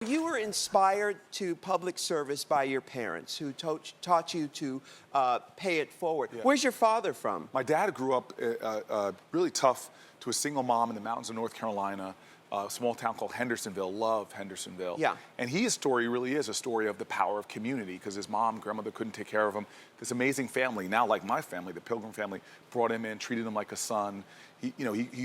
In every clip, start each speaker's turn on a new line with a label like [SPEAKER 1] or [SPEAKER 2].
[SPEAKER 1] You were inspired to public service by your parents who taught you to pay it forward. Yeah. Where's your father from?
[SPEAKER 2] My dad grew up really tough to a single mom in the mountains of North Carolina, a small town called Hendersonville. Love Hendersonville.
[SPEAKER 1] Yeah.
[SPEAKER 2] And his story really is a story of the power of community, because his mom, grandmother couldn't take care of him. This amazing family, now like my family, the Pilgrim family, brought him in, treated him like a son. He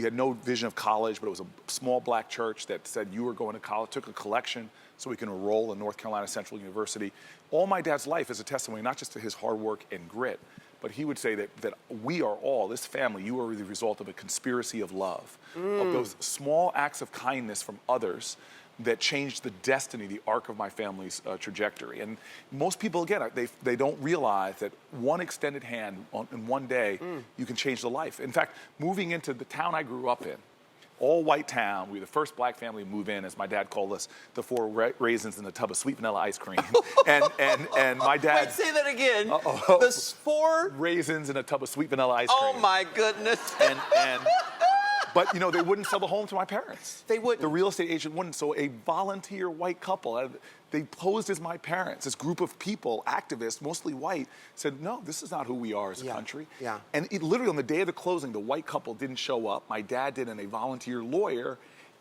[SPEAKER 2] had no vision of college, but it was a small black church that said you were going to college, took a collection so he can enroll in North Carolina Central University. All my dad's life is a testimony, not just to his hard work and grit, but he would say that we are all, this family, you are the result of a conspiracy of love, of those small acts of kindness from others that changed the destiny, the arc of my family's trajectory. And most people, again, they don't realize that one extended hand in one day, you can change the life. In fact, moving into the town I grew up in, all white town, we were the first black family to move in, as my dad called us, the 4 raisins in a tub of sweet vanilla ice cream. and my dad...
[SPEAKER 1] Wait, say that again. The 4
[SPEAKER 2] raisins in a tub of sweet vanilla ice cream.
[SPEAKER 1] Oh my goodness.
[SPEAKER 2] But, they wouldn't sell the home to my parents.
[SPEAKER 1] They wouldn't.
[SPEAKER 2] The real estate agent wouldn't. So a volunteer white couple, they posed as my parents. This group of people, activists, mostly white, said, no, this is not who we are as a country.
[SPEAKER 1] Yeah.
[SPEAKER 2] And literally on the day of the closing, the white couple didn't show up. My dad did, and a volunteer lawyer.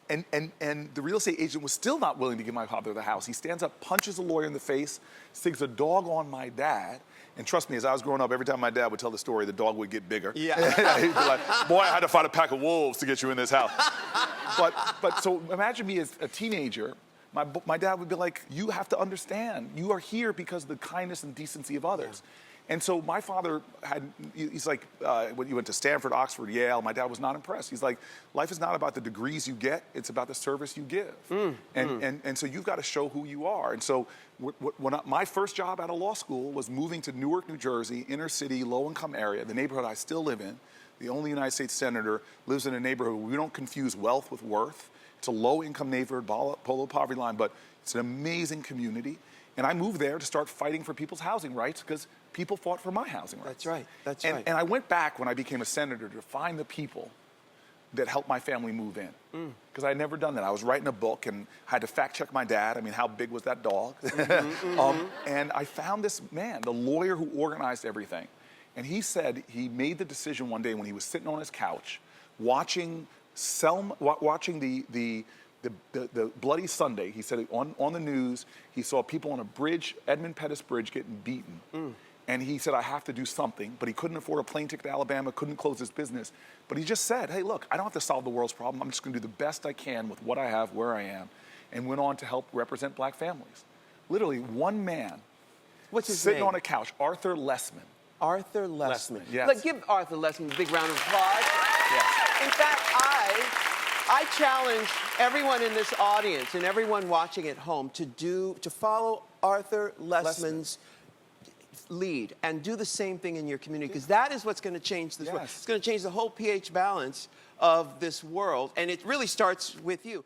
[SPEAKER 2] And the real estate agent was still not willing to give my father the house. He stands up, punches the lawyer in the face, sticks a dog on my dad. And trust me, as I was growing up, every time my dad would tell the story, the dog would get bigger.
[SPEAKER 1] Yeah.
[SPEAKER 2] He'd be like, boy, I had to fight a pack of wolves to get you in this house. But so imagine me as a teenager. My dad would be like, you have to understand, you are here because of the kindness and decency of others. Yeah. And so my father he's like, when you went to Stanford, Oxford, Yale, my dad was not impressed. He's like, life is not about the degrees you get, it's about the service you give. And so you've got to show who you are. And so my first job out of law school was moving to Newark, New Jersey, inner city, low-income area, the neighborhood I still live in. The only United States senator lives in a neighborhood where we don't confuse wealth with worth. It's a low-income neighborhood, below poverty line, but it's an amazing community. And I moved there to start fighting for people's housing rights, because people fought for my housing rights.
[SPEAKER 1] That's right. That's
[SPEAKER 2] right.
[SPEAKER 1] right.
[SPEAKER 2] And I went back when I became a senator to find the people that helped my family move in, because I had never done that. I was writing a book and had to fact check my dad. I mean, how big was that dog? And I found this man, the lawyer who organized everything. And he said he made the decision one day when he was sitting on his couch, watching the Bloody Sunday. He said on the news, he saw people on a bridge, Edmund Pettus Bridge, getting beaten. And he said, I have to do something, but he couldn't afford a plane ticket to Alabama, couldn't close his business. But he just said, hey, look, I don't have to solve the world's problem. I'm just gonna do the best I can with what I have, where I am, and went on to help represent black families. Literally one man.
[SPEAKER 1] What's his
[SPEAKER 2] sitting
[SPEAKER 1] name?
[SPEAKER 2] on a couch, Arthur Lessman.
[SPEAKER 1] Arthur Lessman.
[SPEAKER 2] Yes.
[SPEAKER 1] Look, give Arthur Lessman a big round of applause.
[SPEAKER 2] Yes.
[SPEAKER 1] In fact, I challenge everyone in this audience and everyone watching at home to follow Arthur Lessman's lead and do the same thing in your community, because that is what's going to change this world. It's going to change the whole pH balance of this world, and it really starts with you.